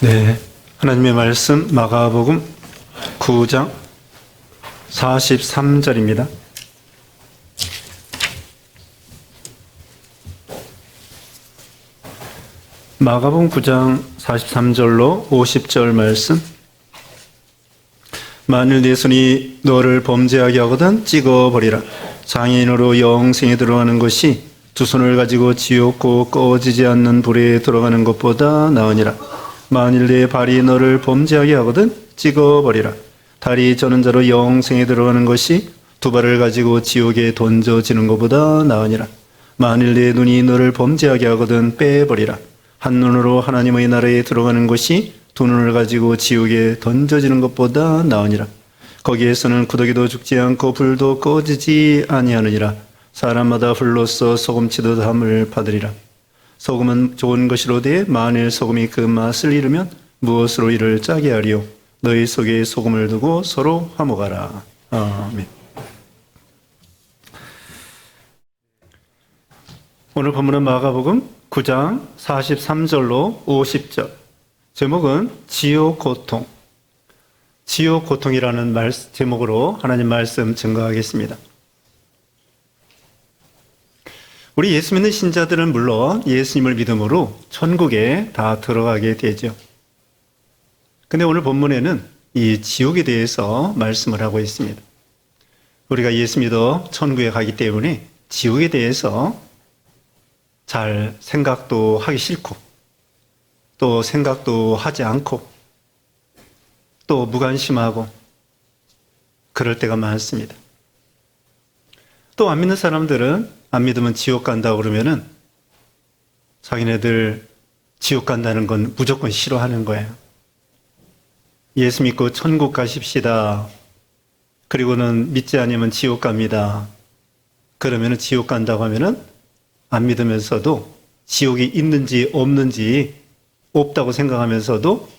네, 하나님의 말씀 마가복음 9장 43절입니다. 마가복음 9장 43절로 50절 말씀. 만일 네 손이 너를 범죄하게 하거든 찍어버리라. 장애인으로 영생에 들어가는 것이 두 손을 가지고 지옥고 꺼지지 않는 불에 들어가는 것보다 나으니라. 만일 내 발이 너를 범죄하게 하거든 찍어버리라. 다리 저는 자로 영생에 들어가는 것이 두 발을 가지고 지옥에 던져지는 것보다 나으니라. 만일 내 눈이 너를 범죄하게 하거든 빼버리라. 한 눈으로 하나님의 나라에 들어가는 것이 두 눈을 가지고 지옥에 던져지는 것보다 나으니라. 거기에서는 구더기도 죽지 않고 불도 꺼지지 아니하느니라. 사람마다 불로써 소금치듯 함을 받으리라. 소금은 좋은 것이로되 만일 소금이 그 맛을 잃으면 무엇으로 이를 짜게 하리요. 너희 속에 소금을 두고 서로 화목하라. 아멘. 오늘 본문은 마가복음 9장 43절로 50절. 제목은 지옥 고통. 지옥 고통이라는 제목으로 하나님 말씀 증거하겠습니다. 우리 예수 믿는 신자들은 물론 예수님을 믿음으로 천국에 다 들어가게 되죠. 근데 오늘 본문에는 이 지옥에 대해서 말씀을 하고 있습니다. 우리가 예수 믿어 천국에 가기 때문에 지옥에 대해서 잘 생각도 하기 싫고 또 생각도 하지 않고 또 무관심하고 그럴 때가 많습니다. 또 안 믿는 사람들은 안 믿으면 지옥 간다고 그러면은 자기네들 지옥 간다는 건 무조건 싫어하는 거예요. 예수 믿고 천국 가십시다. 그리고는 믿지 않으면 지옥 갑니다. 그러면은 지옥 간다고 하면은 안 믿으면서도 지옥이 있는지 없는지 없다고 생각하면서도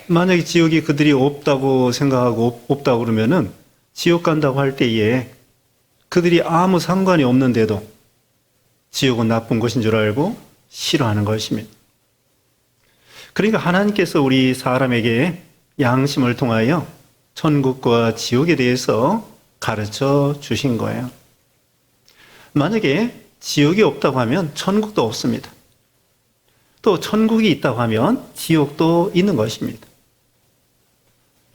만약에 지옥이 그들이 없다고 생각하고 없다고 그러면은 지옥 간다고 할 때에 그들이 아무 상관이 없는데도 지옥은 나쁜 것인 줄 알고 싫어하는 것입니다. 그러니까 하나님께서 우리 사람에게 양심을 통하여 천국과 지옥에 대해서 가르쳐 주신 거예요. 만약에 지옥이 없다고 하면 천국도 없습니다. 또 천국이 있다고 하면 지옥도 있는 것입니다.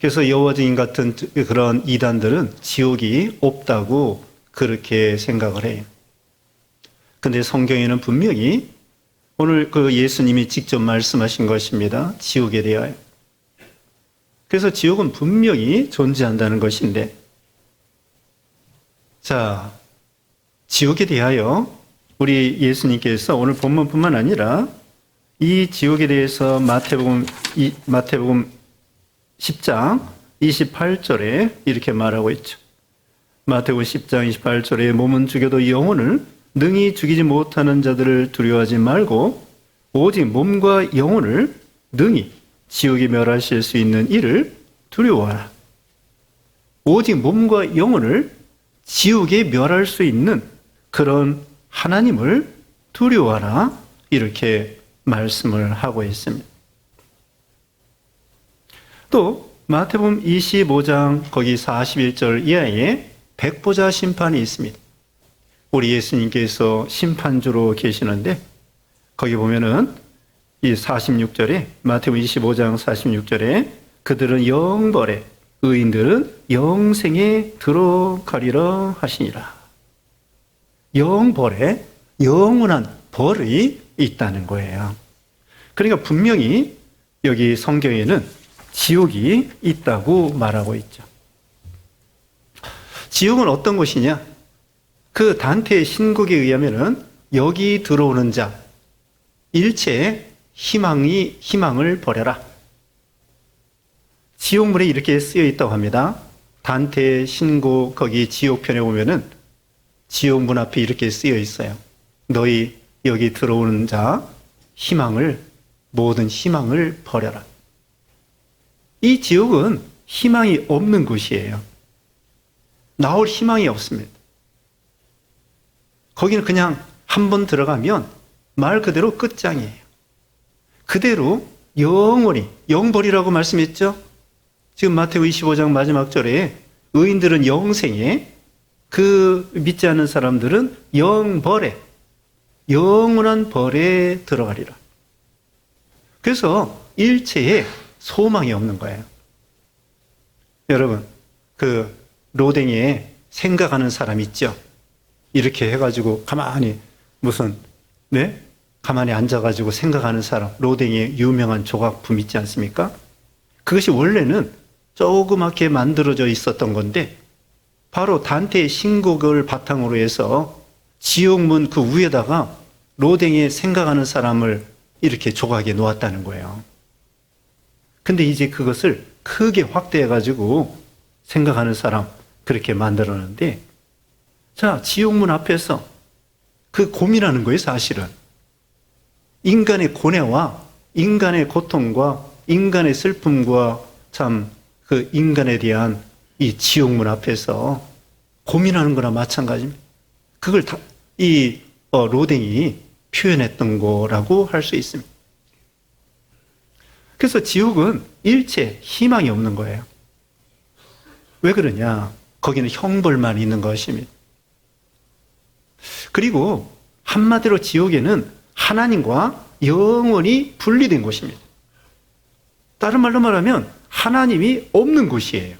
그래서 여호와 증인 같은 그런 이단들은 지옥이 없다고 그렇게 생각을 해요. 근데 성경에는 분명히 오늘 그 예수님이 직접 말씀하신 것입니다. 지옥에 대하여. 그래서 지옥은 분명히 존재한다는 것인데, 자, 지옥에 대하여 우리 예수님께서 오늘 본문뿐만 아니라 이 지옥에 대해서 마태복음 10장 28절에 이렇게 말하고 있죠. 마태복음 10장 28절에 몸은 죽여도 영혼을 능히 죽이지 못하는 자들을 두려워하지 말고 오직 몸과 영혼을 능히 지옥에 멸하실 수 있는 이를 두려워하라. 오직 몸과 영혼을 지옥에 멸할 수 있는 그런 하나님을 두려워하라. 이렇게 말씀을 하고 있습니다. 또 마태복음 25장 거기 41절 이하에 백보자 심판이 있습니다. 우리 예수님께서 심판주로 계시는데 거기 보면은 이 46절에 마태복음 25장 46절에 그들은 영벌에 의인들은 영생에 들어가리라 하시니라. 영벌에 영원한 벌이 있다는 거예요. 그러니까 분명히 여기 성경에는 지옥이 있다고 말하고 있죠. 지옥은 어떤 곳이냐? 그 단테의 신곡에 의하면은 여기 들어오는 자 일체 희망을 버려라. 지옥문에 이렇게 쓰여 있다고 합니다. 단테의 신곡 거기 지옥편에 보면은 지옥문 앞에 이렇게 쓰여 있어요. 너희 여기 들어오는 자 모든 희망을 버려라. 이 지옥은 희망이 없는 곳이에요. 나올 희망이 없습니다. 거기는 그냥 한 번 들어가면 말 그대로 끝장이에요. 그대로 영원히 영벌이라고 말씀했죠. 지금 마태복음 25장 마지막 절에 의인들은 영생에, 그 믿지 않는 사람들은 영벌에, 영원한 벌에 들어가리라. 그래서 일체에 소망이 없는 거예요. 여러분, 그 로댕에 생각하는 사람 있죠? 이렇게 해가지고 가만히 가만히 앉아가지고 생각하는 사람, 로댕의 유명한 조각품 있지 않습니까? 그것이 원래는 조그맣게 만들어져 있었던 건데, 바로 단테의 신곡을 바탕으로 해서 지옥문 그 위에다가 로댕에 생각하는 사람을 이렇게 조각에 놓았다는 거예요. 근데 이제 그것을 크게 확대해가지고 생각하는 사람 그렇게 만들었는데, 자, 지옥문 앞에서 그 고민하는 거예요, 사실은. 인간의 고뇌와 인간의 고통과 인간의 슬픔과 참 그 인간에 대한 이 지옥문 앞에서 고민하는 거나 마찬가지입니다. 그걸 다 이 로댕이 표현했던 거라고 할 수 있습니다. 그래서 지옥은 일체 희망이 없는 거예요. 왜 그러냐? 거기는 형벌만 있는 것입니다. 그리고 한마디로 지옥에는 하나님과 영원히 분리된 곳입니다. 다른 말로 말하면 하나님이 없는 곳이에요.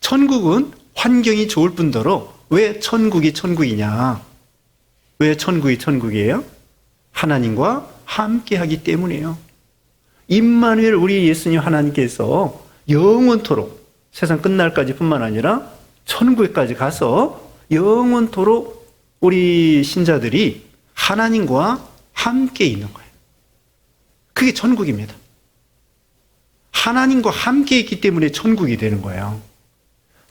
천국은 환경이 좋을 뿐더러 왜 천국이 천국이냐? 왜 천국이 천국이에요? 하나님과 함께하기 때문이에요. 임마누엘 우리 예수님 하나님께서 영원토록 세상 끝날까지 뿐만 아니라 천국에까지 가서 영원토록 우리 신자들이 하나님과 함께 있는 거예요. 그게 천국입니다. 하나님과 함께 있기 때문에 천국이 되는 거예요.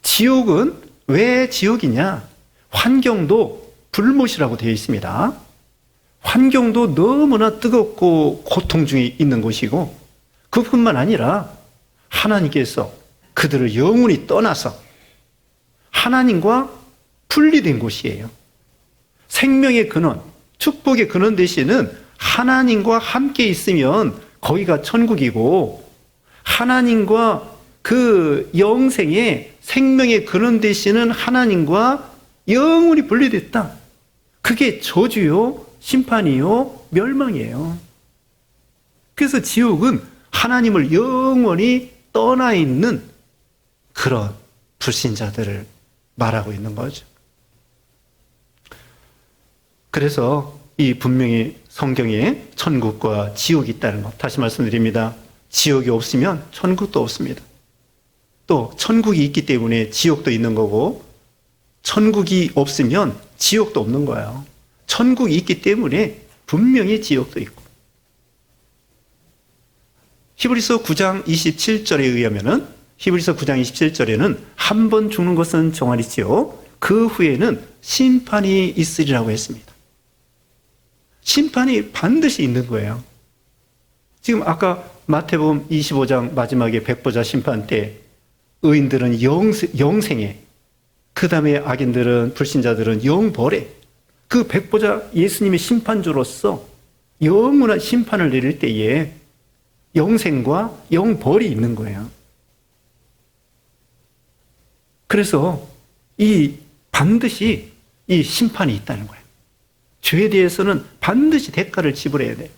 지옥은 왜 지옥이냐? 환경도 불못이라고 되어 있습니다. 환경도 너무나 뜨겁고 고통 중에 있는 곳이고, 그뿐만 아니라 하나님께서 그들을 영원히 떠나서 하나님과 분리된 곳이에요. 생명의 근원, 축복의 근원 되시는 하나님과 함께 있으면 거기가 천국이고, 하나님과 그 영생의 생명의 근원 되시는 하나님과 영원히 분리됐다. 그게 저주요, 심판이요, 멸망이에요. 그래서 지옥은 하나님을 영원히 떠나 있는 그런 불신자들을 말하고 있는 거죠. 그래서 이 분명히 성경에 천국과 지옥이 있다는 것, 다시 말씀드립니다. 지옥이 없으면 천국도 없습니다. 또 천국이 있기 때문에 지옥도 있는 거고, 천국이 없으면 지옥도 없는 거예요. 천국이 있기 때문에 분명히 지옥도 있고. 히브리서 9장 27절에 의하면은, 히브리서 9장 27절에는 한 번 죽는 것은 정하리지요, 그 후에는 심판이 있으리라고 했습니다. 심판이 반드시 있는 거예요. 지금 아까 마태복음 25장 마지막에 백보자 심판 때 의인들은 영생에, 그 다음에 악인들은, 불신자들은 영벌에, 그 백보자 예수님의 심판주로서 영원한 심판을 내릴 때에 영생과 영벌이 있는 거예요. 그래서 반드시 이 심판이 있다는 거예요. 죄에 대해서는 반드시 대가를 지불해야 돼요.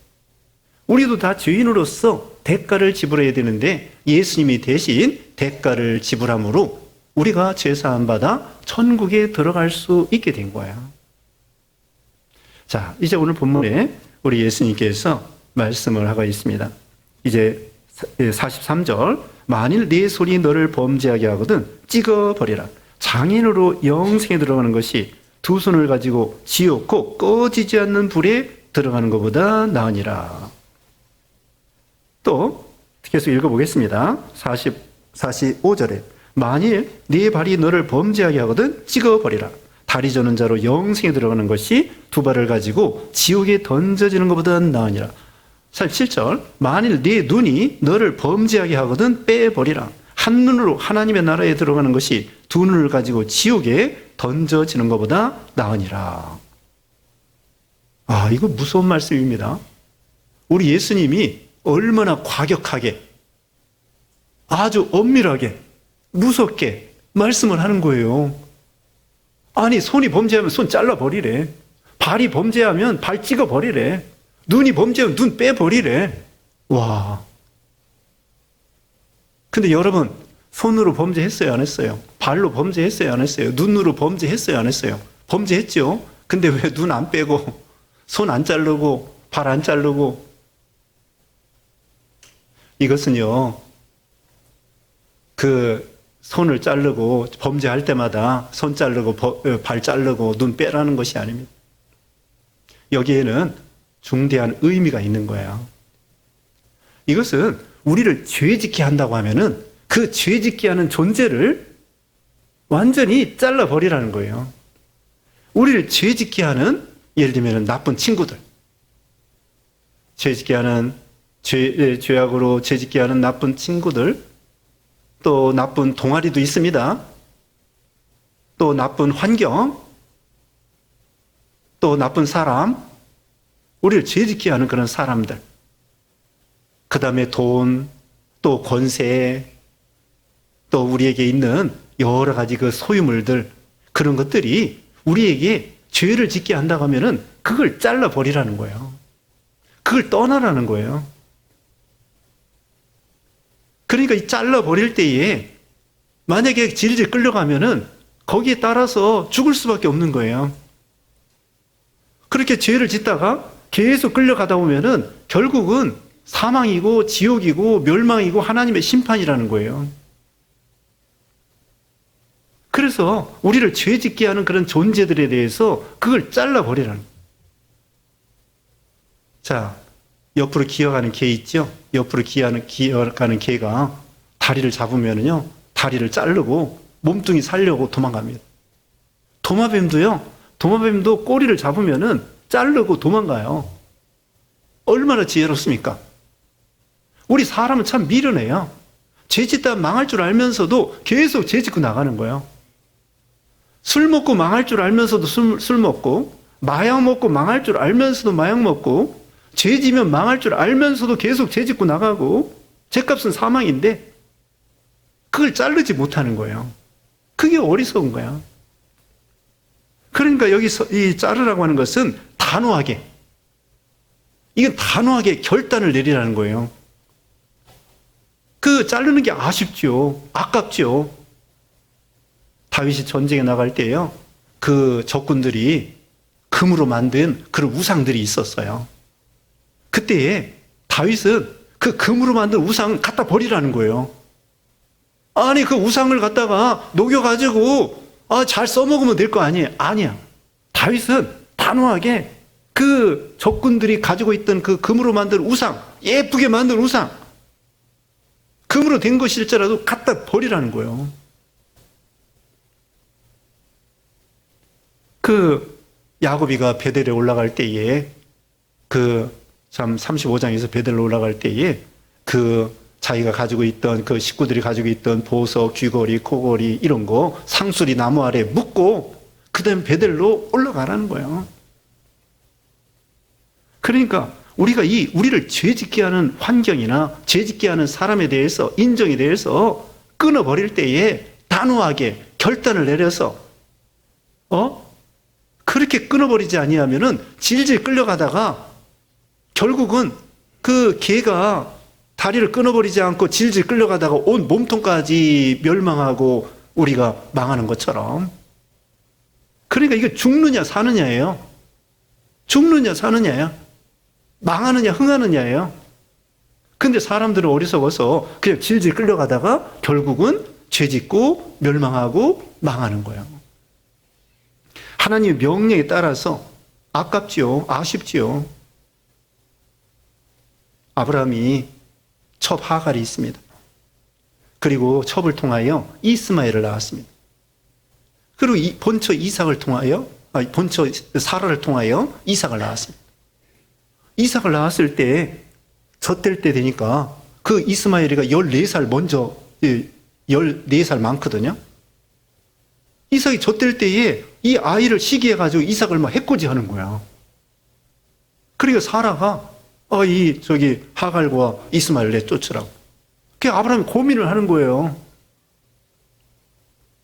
우리도 다 죄인으로서 대가를 지불해야 되는데, 예수님이 대신 대가를 지불함으로 우리가 죄사함 받아 천국에 들어갈 수 있게 된 거야. 자, 이제 오늘 본문에 우리 예수님께서 말씀을 하고 있습니다. 이제 43절, 만일 네 손이 너를 범죄하게 하거든 찍어버리라. 장인으로 영생에 들어가는 것이 두 손을 가지고 지옥 곧 꺼지지 않는 불에 들어가는 것보다 나으니라. 또 계속 읽어보겠습니다. 45절에 만일 네 발이 너를 범죄하게 하거든 찍어버리라. 다리 저는 자로 영생에 들어가는 것이 두 발을 가지고 지옥에 던져지는 것보다 나으니라. 47절, 만일 네 눈이 너를 범죄하게 하거든 빼버리라. 한 눈으로 하나님의 나라에 들어가는 것이 두 눈을 가지고 지옥에 던져지는 것보다 나으니라. 아, 이거 무서운 말씀입니다. 우리 예수님이 얼마나 과격하게, 아주 엄밀하게, 무섭게 말씀을 하는 거예요. 아니, 손이 범죄하면 손 잘라버리래. 발이 범죄하면 발 찍어버리래. 눈이 범죄하면 눈 빼버리래. 와. 근데 여러분, 손으로 범죄했어요, 안 했어요? 발로 범죄했어요, 안 했어요? 눈으로 범죄했어요, 안 했어요? 범죄했죠? 근데 왜 눈 안 빼고, 손 안 자르고, 발 안 자르고? 이것은요, 그 손을 자르고 범죄할 때마다 손 자르고 발 자르고 눈 빼라는 것이 아닙니다. 여기에는 중대한 의미가 있는 거예요. 이것은 우리를 죄짓게 한다고 하면은 그 죄짓게 하는 존재를 완전히 잘라버리라는 거예요. 우리를 죄짓게 하는, 예를 들면 나쁜 친구들, 죄짓게 하는, 죄악으로 죄짓게 하는 나쁜 친구들, 또 나쁜 동아리도 있습니다. 또 나쁜 환경, 또 나쁜 사람, 우리를 죄짓게 하는 그런 사람들, 그 다음에 돈, 또 권세, 또 우리에게 있는 여러 가지 그 소유물들, 그런 것들이 우리에게 죄를 짓게 한다고 하면은 그걸 잘라버리라는 거예요. 그걸 떠나라는 거예요. 그러니까 이 잘라버릴 때에 만약에 질질 끌려가면은 거기에 따라서 죽을 수밖에 없는 거예요. 그렇게 죄를 짓다가 계속 끌려가다 보면은 결국은 사망이고 지옥이고 멸망이고 하나님의 심판이라는 거예요. 그래서 우리를 죄 짓게 하는 그런 존재들에 대해서 그걸 잘라버리라는 거예요. 자, 옆으로 기어가는 개 있죠? 옆으로 기어가는 개가 다리를 잡으면요, 다리를 자르고 몸뚱이 살려고 도망갑니다. 도마뱀도 꼬리를 잡으면은 자르고 도망가요. 얼마나 지혜롭습니까? 우리 사람은 참 미련해요. 죄 짓다 망할 줄 알면서도 계속 죄 짓고 나가는 거예요. 술 먹고 망할 줄 알면서도 술 먹고, 마약 먹고 망할 줄 알면서도 마약 먹고, 죄 지면 망할 줄 알면서도 계속 죄 짓고 나가고, 죄값은 사망인데 그걸 자르지 못하는 거예요. 그게 어리석은 거야. 그러니까 여기서 이 자르라고 하는 것은 단호하게, 이건 단호하게 결단을 내리라는 거예요. 그 자르는 게 아쉽죠. 아깝죠. 다윗이 전쟁에 나갈 때요, 그 적군들이 금으로 만든 그런 우상들이 있었어요. 그때에 다윗은 그 금으로 만든 우상 갖다 버리라는 거예요. 아니, 그 우상을 갖다가 녹여가지고 잘 써먹으면 될 거 아니에요. 아니야. 다윗은 단호하게 그 적군들이 가지고 있던 그 금으로 만든 우상, 예쁘게 만든 우상, 금으로 된 것일지라도 갖다 버리라는 거예요. 그 야곱이가 베델에 올라갈 때에, 참 35장에서 베델로 올라갈 때에 그 자기가 가지고 있던, 그 식구들이 가지고 있던 보석, 귀걸이, 코걸이 이런 거 상수리 나무 아래 묶고 그 다음에 베델로 올라가라는 거예요. 그러니까 우리가 우리를 죄짓게 하는 환경이나 죄짓게 하는 사람에 대해서, 인정에 대해서 끊어버릴 때에 단호하게 결단을 내려서 그렇게 끊어버리지 아니하면은 질질 끌려가다가 결국은 그 개가 다리를 끊어버리지 않고 질질 끌려가다가 온 몸통까지 멸망하고 우리가 망하는 것처럼. 그러니까 이게 죽느냐 사느냐예요. 죽느냐 사느냐야. 망하느냐 흥하느냐예요. 근데 사람들은 어리석어서 그냥 질질 끌려가다가 결국은 죄짓고 멸망하고 망하는 거예요. 하나님의 명령에 따라서 아깝지요. 아쉽지요. 아브라함이 첩 하갈이 있습니다. 그리고 첩을 통하여 이스마엘을 낳았습니다. 그리고 본처 이삭을 통하여, 본처 사라를 통하여 이삭을 낳았습니다. 이삭을 낳았을 때, 젖될 때 되니까 그 이스마엘이가 14살 먼저, 14살 많거든요. 이삭이 젖될 때에 이 아이를 시기해가지고 이삭을 막 해코지 하는 거야. 그러니까 사라가 하갈과 이스마엘 내쫓으라고. 그 아브라함이 고민을 하는 거예요.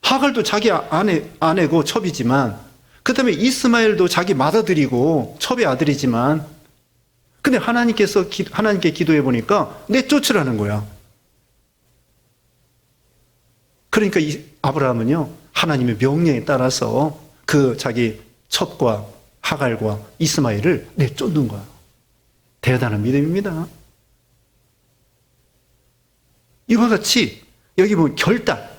하갈도 자기 아내고 첩이지만, 그 다음에 이스마엘도 자기 맏아들이고 첩의 아들이지만, 근데 하나님께 기도해 보니까 내쫓으라는 거야. 그러니까 아브라함은요, 하나님의 명령에 따라서 그 자기 첩과 하갈과 이스마엘을 내쫓는 거야. 대단한 믿음입니다. 이와 같이 여기 보면 결단,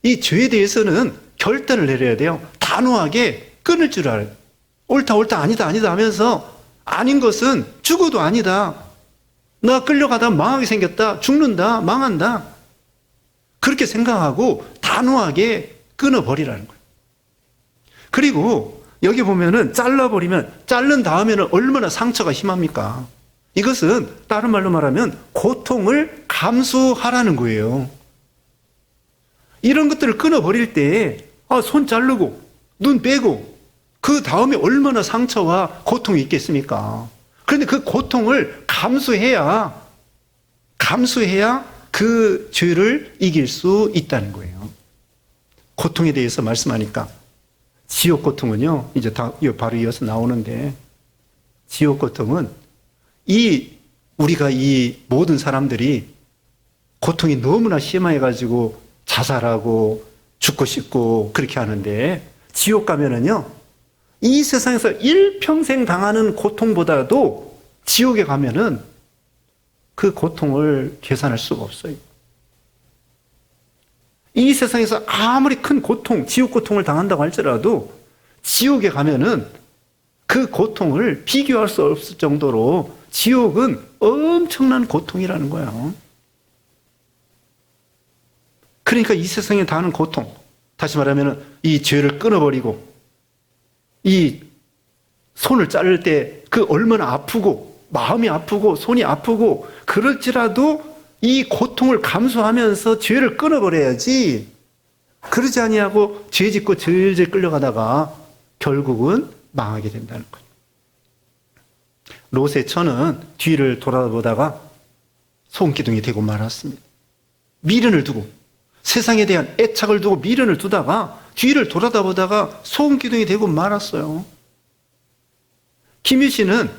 이 죄에 대해서는 결단을 내려야 돼요. 단호하게 끊을 줄 알아요. 옳다 아니다 하면서 아닌 것은 죽어도 아니다. 나 끌려가다 망하게 생겼다. 죽는다. 망한다. 그렇게 생각하고 단호하게 끊어버리라는 거예요. 그리고 여기 보면은 잘라버리면, 자른 다음에는 얼마나 상처가 심합니까? 이것은 다른 말로 말하면 고통을 감수하라는 거예요. 이런 것들을 끊어버릴 때 손 자르고 눈 빼고 그 다음에 얼마나 상처와 고통이 있겠습니까? 그런데 그 고통을 감수해야 그 죄를 이길 수 있다는 거예요. 고통에 대해서 말씀하니까 지옥 고통은요, 이제 바로 이어서 나오는데, 지옥 고통은 우리가 이 모든 사람들이 고통이 너무나 심해가지고 자살하고 죽고 싶고 그렇게 하는데, 지옥 가면은요, 이 세상에서 일평생 당하는 고통보다도 지옥에 가면은 그 고통을 계산할 수가 없어요. 이 세상에서 아무리 큰 고통, 지옥 고통을 당한다고 할지라도 지옥에 가면은 그 고통을 비교할 수 없을 정도로 지옥은 엄청난 고통이라는 거야. 그러니까 이 세상에 당하는 고통, 다시 말하면 이 죄를 끊어버리고 이 손을 자를 때 그 얼마나 아프고 마음이 아프고 손이 아프고 그럴지라도 이 고통을 감수하면서 죄를 끊어버려야지, 그러지 아니하고 죄 짓고 질질 끌려가다가 결국은 망하게 된다는 거예요. 롯의 처는 뒤를 돌아보다가 소금기둥이 되고 말았습니다. 미련을 두고, 세상에 대한 애착을 두고 미련을 두다가 뒤를 돌아다보다가 소금기둥이 되고 말았어요. 김유 씨는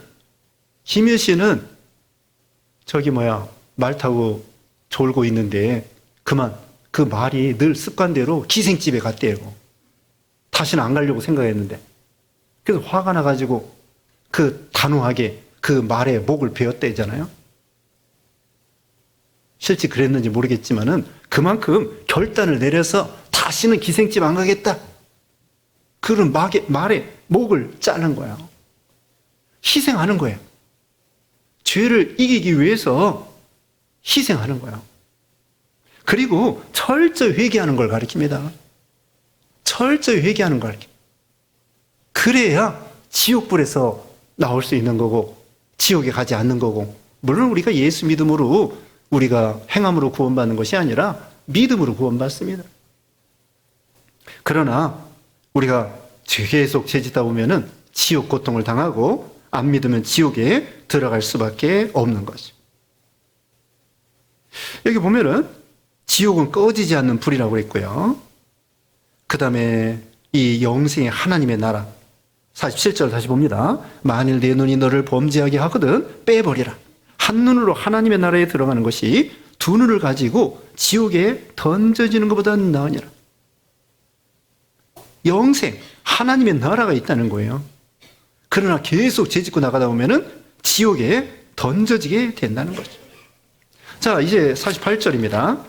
말 타고 졸고 있는데 그만 그 말이 늘 습관대로 기생집에 갔대요. 다시는 안 가려고 생각했는데, 그래서 화가 나가지고 그 단호하게 그 말에 목을 베었대잖아요. 실제 그랬는지 모르겠지만은 그만큼 결단을 내려서 다시는 기생집 안 가겠다, 그런 말에 목을 자른 거야. 희생하는 거예요. 죄를 이기기 위해서 희생하는 거야. 그리고 철저히 회개하는 걸 가르칩니다. 철저히 회개하는 걸 가르칩니다. 그래야 지옥불에서 나올 수 있는 거고 지옥에 가지 않는 거고, 물론 우리가 예수 믿음으로 우리가 행함으로 구원받는 것이 아니라 믿음으로 구원받습니다. 그러나 우리가 계속 죄짓다 보면은 지옥 고통을 당하고 안 믿으면 지옥에 들어갈 수밖에 없는 거죠. 여기 보면은 지옥은 꺼지지 않는 불이라고 그랬고요. 그 다음에 이 영생의 하나님의 나라, 47절 다시 봅니다. 만일 내 눈이 너를 범죄하게 하거든 빼버리라. 한 눈으로 하나님의 나라에 들어가는 것이 두 눈을 가지고 지옥에 던져지는 것보다 나으니라. 영생, 하나님의 나라가 있다는 거예요. 그러나 계속 죄짓고 나가다 보면은 지옥에 던져지게 된다는 거죠. 자, 이제 48절입니다.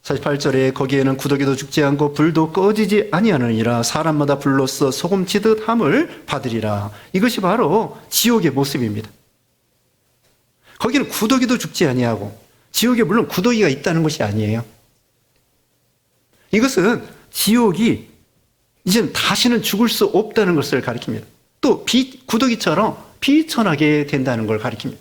48절에 거기에는 구더기도 죽지 않고 불도 꺼지지 아니하느니라. 사람마다 불로써 소금치듯 함을 받으리라. 이것이 바로 지옥의 모습입니다. 거기는 구더기도 죽지 아니하고, 지옥에 물론 구더기가 있다는 것이 아니에요. 이것은 지옥이 이제는 다시는 죽을 수 없다는 것을 가리킵니다. 또 구더기처럼 비천하게 된다는 걸 가리킵니다.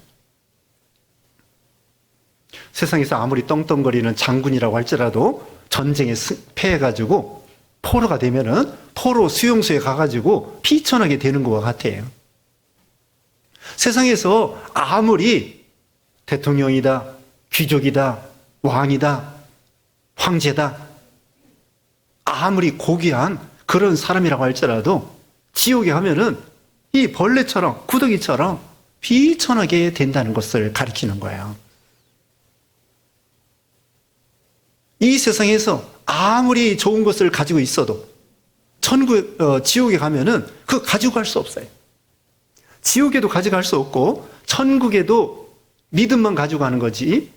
세상에서 아무리 떵떵거리는 장군이라고 할지라도 전쟁에 패해가지고 포로가 되면은 포로 수용소에 가가지고 비천하게 되는 것과 같아요. 세상에서 아무리 대통령이다, 귀족이다, 왕이다, 황제다, 아무리 고귀한 그런 사람이라고 할지라도 지옥에 가면은 이 벌레처럼, 구더기처럼 비천하게 된다는 것을 가리키는 거예요. 이 세상에서 아무리 좋은 것을 가지고 있어도 지옥에 가면은 그거 가지고 갈 수 없어요. 지옥에도 가져갈 수 없고 천국에도 믿음만 가지고 가는 거지,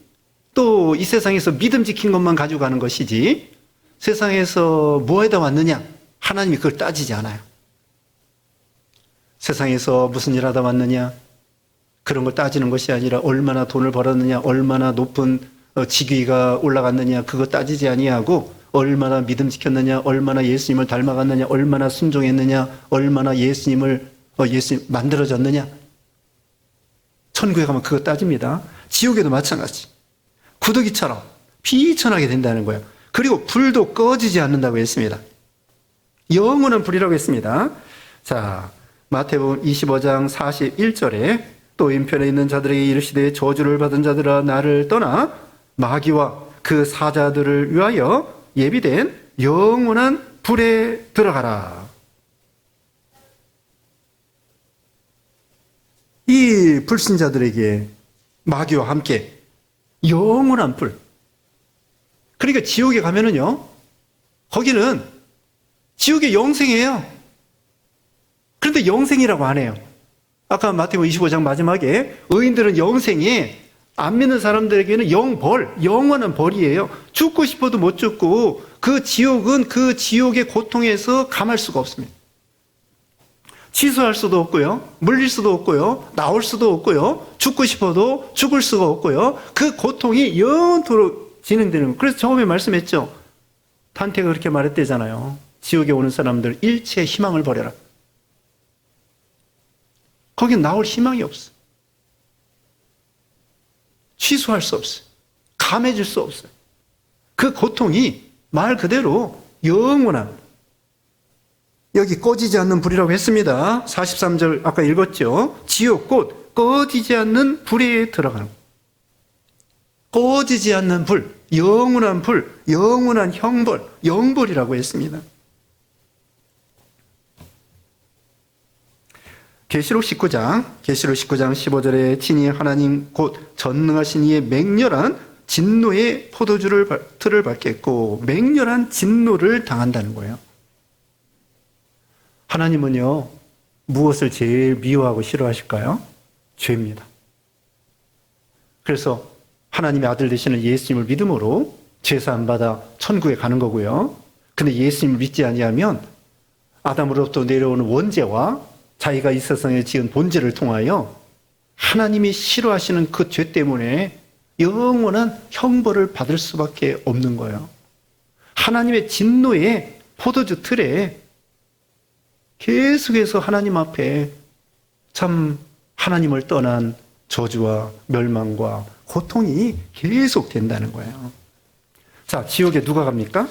또 이 세상에서 믿음 지킨 것만 가지고 가는 것이지, 세상에서 뭐에다 왔느냐, 하나님이 그걸 따지지 않아요. 세상에서 무슨 일 하다 왔느냐, 그런 걸 따지는 것이 아니라 얼마나 돈을 벌었느냐, 얼마나 높은 직위가 올라갔느냐, 그거 따지지 아니하고 얼마나 믿음 지켰느냐, 얼마나 예수님을 닮아갔느냐, 얼마나 순종했느냐, 얼마나 예수님 만들어졌느냐. 천국에 가면 그거 따집니다. 지옥에도 마찬가지. 구더기처럼 비천하게 된다는 거예요. 그리고 불도 꺼지지 않는다고 했습니다. 영원한 불이라고 했습니다. 자, 마태복음 25장 41절에 또 왼편에 있는 자들에게 이르시되 저주를 받은 자들아 나를 떠나 마귀와 그 사자들을 위하여 예비된 영원한 불에 들어가라. 이 불신자들에게 마귀와 함께 영원한 불. 그러니까 지옥에 가면은요, 거기는 지옥의 영생이에요. 그런데 영생이라고 안 해요. 아까 마태복음 25장 마지막에 의인들은 영생에, 안 믿는 사람들에게는 영벌, 영원한 벌이에요. 죽고 싶어도 못 죽고 그 지옥은 그 지옥의 고통에서 감할 수가 없습니다. 취소할 수도 없고요, 물릴 수도 없고요, 나올 수도 없고요, 죽고 싶어도 죽을 수가 없고요, 그 고통이 영원토록 진행되는 거예요. 그래서 처음에 말씀했죠. 단테가 그렇게 말했대잖아요. 지옥에 오는 사람들 일체 희망을 버려라. 거긴 나올 희망이 없어. 취소할 수 없어요. 감해질 수 없어요. 그 고통이 말 그대로 영원한, 여기 꺼지지 않는 불이라고 했습니다. 43절 아까 읽었죠. 지옥 곧 꺼지지 않는 불에 들어가는, 꺼지지 않는 불, 영원한 불, 영원한 형벌, 영벌이라고 했습니다. 계시록 19장 15절에 친히 하나님 곧 전능하신 이의 맹렬한 진노의 포도주를 틀을 밟겠고, 맹렬한 진노를 당한다는 거예요. 하나님은요, 무엇을 제일 미워하고 싫어하실까요? 죄입니다. 그래서 하나님의 아들 되시는 예수님을 믿음으로 죄사함 받아 천국에 가는 거고요. 근데 예수님을 믿지 아니하면 아담으로부터 내려오는 원죄와 자기가 이 세상에 지은 본죄를 통하여 하나님이 싫어하시는 그 죄 때문에 영원한 형벌을 받을 수밖에 없는 거예요. 하나님의 진노의 포도주 틀에 계속해서 하나님 앞에 참 하나님을 떠난 저주와 멸망과 고통이 계속 된다는 거예요. 자, 지옥에 누가 갑니까?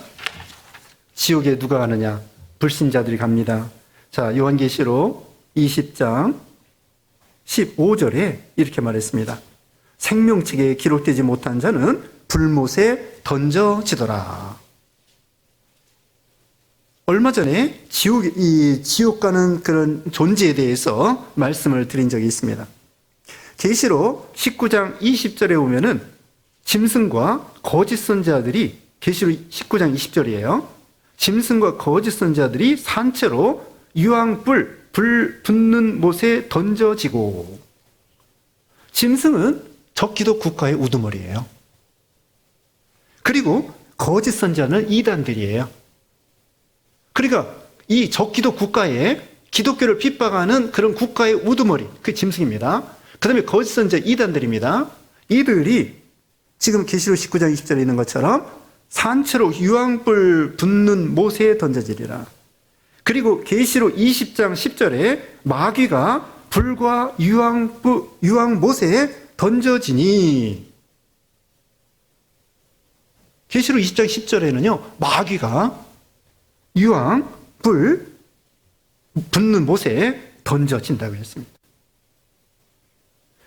지옥에 누가 가느냐? 불신자들이 갑니다. 자, 요한계시록 20장 15절에 이렇게 말했습니다. 생명책에 기록되지 못한 자는 불못에 던져지더라. 얼마 전에 지옥 가는 그런 존재에 대해서 말씀을 드린 적이 있습니다. 계시록 19장 20절에 보면은 짐승과 거짓 선지자들이, 계시록 19장 20절이에요. 짐승과 거짓 선지자들이 산채로 유황불, 불 붙는 못에 던져지고, 짐승은 적기도 국가의 우두머리예요. 그리고 거짓 선지자는 이단들이에요. 그러니까 이 적기도 국가에 기독교를 핍박하는 그런 국가의 우두머리, 그게 짐승입니다. 그 다음에 거짓 선지자 이단들입니다. 이들이 지금 계시록 19장 20절에 있는 것처럼 산채로 유황불 붙는 못에 던져지리라. 그리고 계시록 20장 10절에 마귀가 불과 유황못에 던져지니, 계시록 20장 10절에는요 마귀가 유황불 붙는 못에 던져진다고 했습니다.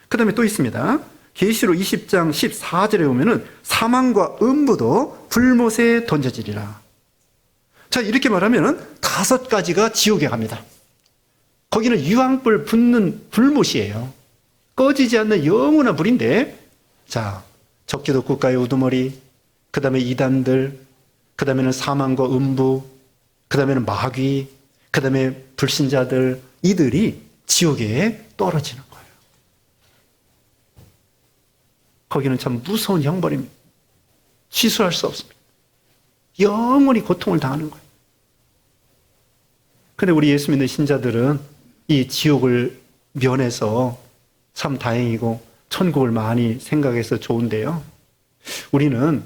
그 다음에 또 있습니다. 계시록 20장 14절에 보면은 사망과 음부도 불못에 던져지리라. 자, 이렇게 말하면은 5가지가 지옥에 갑니다. 거기는 유황불 붙는 불못이에요. 꺼지지 않는 영원한 불인데, 자, 적기도 국가의 우두머리, 그 다음에 이단들, 그 다음에는 사망과 음부, 그 다음에는 마귀, 그 다음에 불신자들, 이들이 지옥에 떨어지는 거예요. 거기는 참 무서운 형벌입니다. 취소할 수 없습니다. 영원히 고통을 당하는 거예요. 근데 우리 예수 믿는 신자들은 이 지옥을 면해서 참 다행이고 천국을 많이 생각해서 좋은데요. 우리는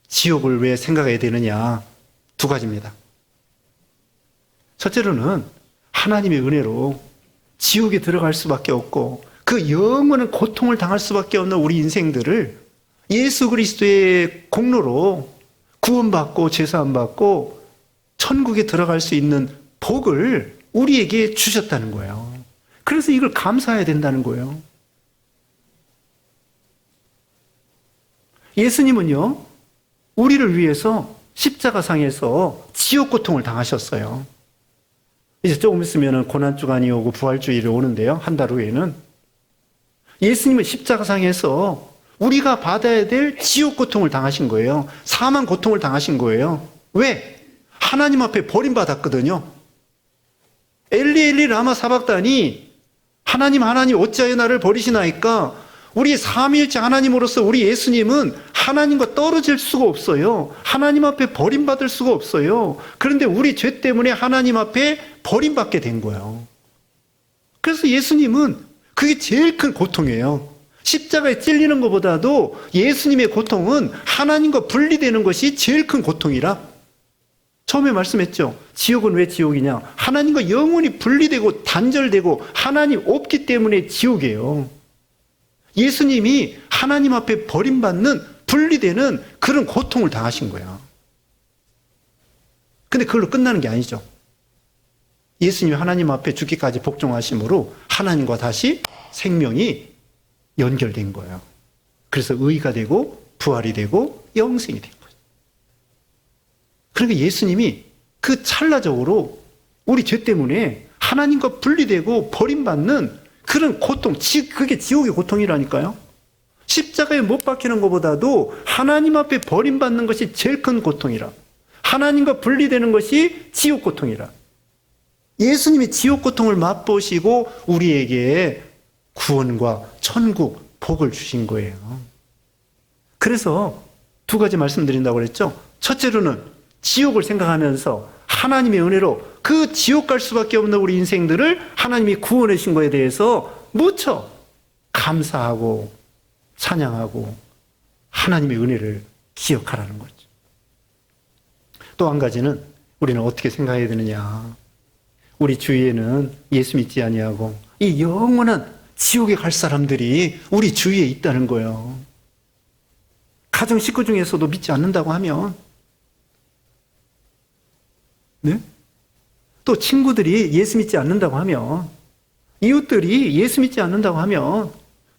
지옥을 왜 생각해야 되느냐? 2가지입니다. 첫째로는 하나님의 은혜로 지옥에 들어갈 수밖에 없고 그 영원한 고통을 당할 수밖에 없는 우리 인생들을 예수 그리스도의 공로로 구원받고 죄사함받고 천국에 들어갈 수 있는 복을 우리에게 주셨다는 거예요. 그래서 이걸 감사해야 된다는 거예요. 예수님은요, 우리를 위해서 십자가상에서 지옥 고통을 당하셨어요. 이제 조금 있으면 고난주간이 오고 부활주일이 오는데요. 한 달 후에는. 예수님은 십자가상에서 우리가 받아야 될 지옥 고통을 당하신 거예요. 사망 고통을 당하신 거예요. 왜? 하나님 앞에 버림받았거든요. 엘리 엘리 라마 사박다니, 하나님 어찌하여 나를 버리시나이까. 우리 삼위일체 하나님으로서 우리 예수님은 하나님과 떨어질 수가 없어요. 하나님 앞에 버림받을 수가 없어요. 그런데 우리 죄 때문에 하나님 앞에 버림받게 된 거예요. 그래서 예수님은 그게 제일 큰 고통이에요. 십자가에 찔리는 것보다도 예수님의 고통은 하나님과 분리되는 것이 제일 큰 고통이라. 처음에 말씀했죠. 지옥은 왜 지옥이냐? 하나님과 영원히 분리되고 단절되고 하나님 없기 때문에 지옥이에요. 예수님이 하나님 앞에 버림받는, 분리되는 그런 고통을 당하신 거야. 근데 그걸로 끝나는 게 아니죠. 예수님이 하나님 앞에 죽기까지 복종하심으로 하나님과 다시 생명이 연결된 거예요. 그래서 의가 되고 부활이 되고 영생이 된 거예요. 그러니까 예수님이 그 찰나적으로 우리 죄 때문에 하나님과 분리되고 버림받는 그런 고통, 그게 지옥의 고통이라니까요. 십자가에 못 박히는 것보다도 하나님 앞에 버림받는 것이 제일 큰 고통이라. 하나님과 분리되는 것이 지옥 고통이라. 예수님이 지옥 고통을 맛보시고 우리에게 구원과 천국, 복을 주신 거예요. 그래서 2가지 말씀드린다고 그랬죠. 첫째로는 지옥을 생각하면서 하나님의 은혜로 그 지옥 갈 수밖에 없는 우리 인생들을 하나님이 구원해 주신 것에 대해서 무척 감사하고 찬양하고 하나님의 은혜를 기억하라는 거죠. 또 한 가지는 우리는 어떻게 생각해야 되느냐. 우리 주위에는 예수 믿지 아니하고 이 영원한 지옥에 갈 사람들이 우리 주위에 있다는 거예요. 가정 식구 중에서도 믿지 않는다고 하면, 네? 또 친구들이 예수 믿지 않는다고 하면, 이웃들이 예수 믿지 않는다고 하면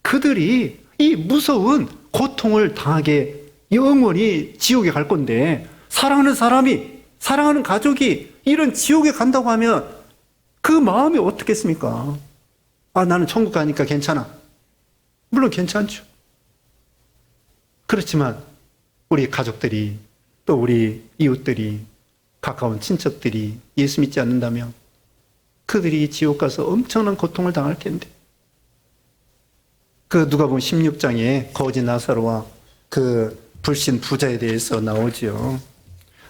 그들이 이 무서운 고통을 당하게 영원히 지옥에 갈 건데, 사랑하는 사람이, 사랑하는 가족이 이런 지옥에 간다고 하면 그 마음이 어떻겠습니까? 아, 나는 천국 가니까 괜찮아. 물론 괜찮죠. 그렇지만 우리 가족들이, 또 우리 이웃들이, 가까운 친척들이 예수 믿지 않는다면 그들이 지옥 가서 엄청난 고통을 당할 텐데. 그 누가복음 16장에 거지 나사로와 그 불신 부자에 대해서 나오지요.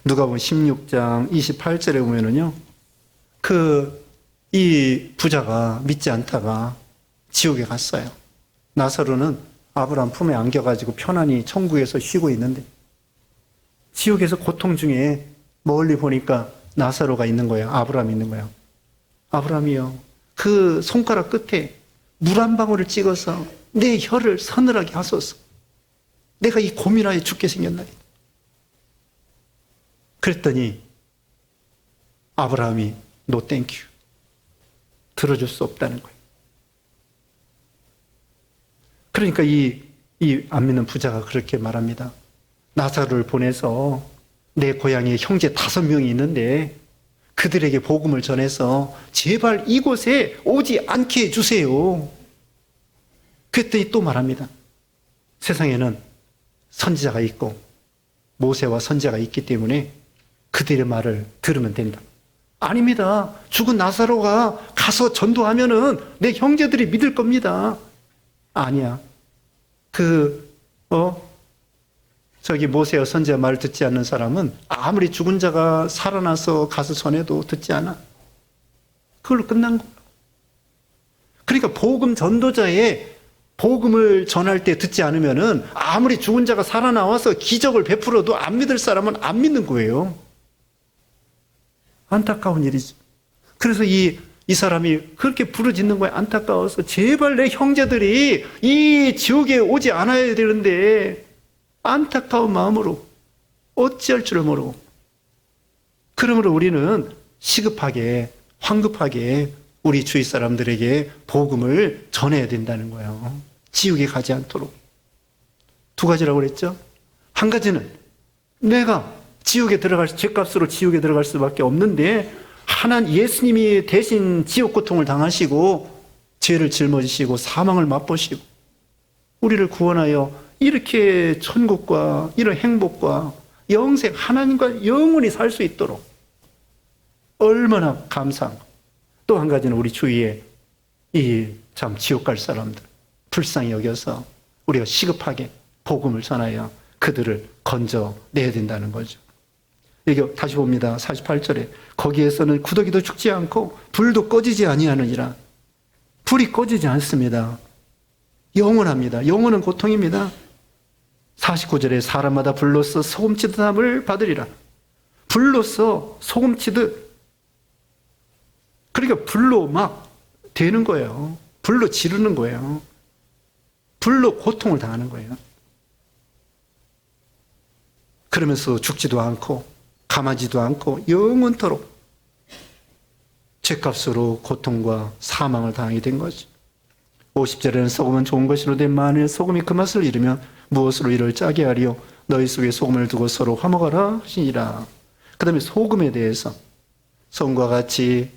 누가복음 16장 28절에 보면은요, 이 부자가 믿지 않다가 지옥에 갔어요. 나사로는 아브라함 품에 안겨가지고 편안히 천국에서 쉬고 있는데, 지옥에서 고통 중에 멀리 보니까 나사로가 있는 거예요. 아브라함이 있는 거예요. 아브라함이요, 그 손가락 끝에 물 한 방울을 찍어서 내 혀를 서늘하게 하소서. 내가 이 고민하여 죽게 생겼나니. 그랬더니 아브라함이 노 땡큐, 들어줄 수 없다는 거예요. 그러니까 이 안 믿는 부자가 그렇게 말합니다. 나사로를 보내서 내 고향에 형제 5명이 있는데 그들에게 복음을 전해서 제발 이곳에 오지 않게 해주세요. 그랬더니 또 말합니다. 세상에는 선지자가 있고 모세와 선지자가 있기 때문에 그들의 말을 들으면 된다. 아닙니다. 죽은 나사로가 가서 전도하면은 내 형제들이 믿을 겁니다. 아니야. 모세와 선지자 말을 듣지 않는 사람은 아무리 죽은 자가 살아나서 가서 전해도 듣지 않아. 그걸로 끝난 거야. 그러니까 복음 전도자의 복음을 전할 때 듣지 않으면은 아무리 죽은 자가 살아나와서 기적을 베풀어도 안 믿을 사람은 안 믿는 거예요. 안타까운 일이죠. 그래서 이 사람이 그렇게 부르짖는 거에 안타까워서 제발 내 형제들이 이 지옥에 오지 않아야 되는데 안타까운 마음으로 어찌할 줄을 모르고, 그러므로 우리는 시급하게 황급하게 우리 주위 사람들에게 복음을 전해야 된다는 거예요. 지옥에 가지 않도록. 2가지라고 그랬죠. 한 가지는 내가 죄값으로 지옥에 들어갈 수밖에 없는데 예수님이 대신 지옥 고통을 당하시고 죄를 짊어지시고 사망을 맛보시고 우리를 구원하여 이렇게 천국과 이런 행복과 영생 하나님과 영원히 살 수 있도록 얼마나 감사한가. 또 한 가지는 우리 주위에 참 지옥 갈 사람들 불쌍히 여겨서 우리가 시급하게 복음을 전하여 그들을 건져내야 된다는 거죠. 여기 다시 봅니다. 48절에 거기에서는 구더기도 죽지 않고 불도 꺼지지 아니하느니라. 불이 꺼지지 않습니다. 영원합니다. 영원은 고통입니다. 49절에 사람마다 불로써 소금치듯 함을 받으리라. 불로써 소금치듯, 그러니까 불로 막 되는 거예요. 불로 지르는 거예요. 불로 고통을 당하는 거예요. 그러면서 죽지도 않고 감하지도 않고 영원토록 죄값으로 고통과 사망을 당하게 된 거죠. 50절에는 소금은 좋은 것이로되 만일 소금이 그 맛을 잃으면 무엇으로 이를 짜게 하리요 너희 속에 소금을 두고 서로 화목하라 하시니라. 그 다음에 소금에 대해서 소금과 같이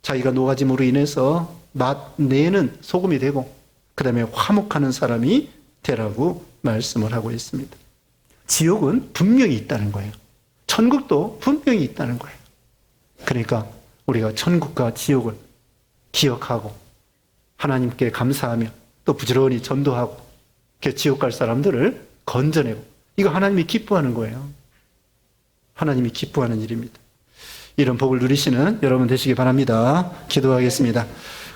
자기가 녹아짐으로 인해서 맛내는 소금이 되고 그 다음에 화목하는 사람이 되라고 말씀을 하고 있습니다. 지옥은 분명히 있다는 거예요. 천국도 분명히 있다는 거예요. 그러니까 우리가 천국과 지옥을 기억하고 하나님께 감사하며 또 부지런히 전도하고 지옥 갈 사람들을 건져내고, 이거 하나님이 기뻐하는 거예요. 하나님이 기뻐하는 일입니다. 이런 복을 누리시는 여러분 되시기 바랍니다. 기도하겠습니다.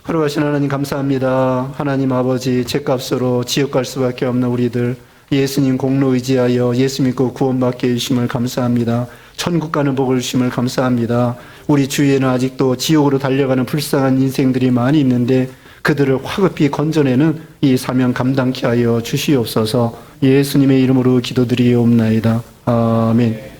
걸어가신 하나님 감사합니다. 하나님 아버지, 죄값으로 지옥 갈 수밖에 없는 우리들 예수님 공로 의지하여 예수 믿고 구원받게 해주심을 감사합니다. 천국 가는 복을 주심을 감사합니다. 우리 주위에는 아직도 지옥으로 달려가는 불쌍한 인생들이 많이 있는데 그들을 화급히 건져내는 이 사명 감당케 하여 주시옵소서. 예수님의 이름으로 기도드리옵나이다. 아멘.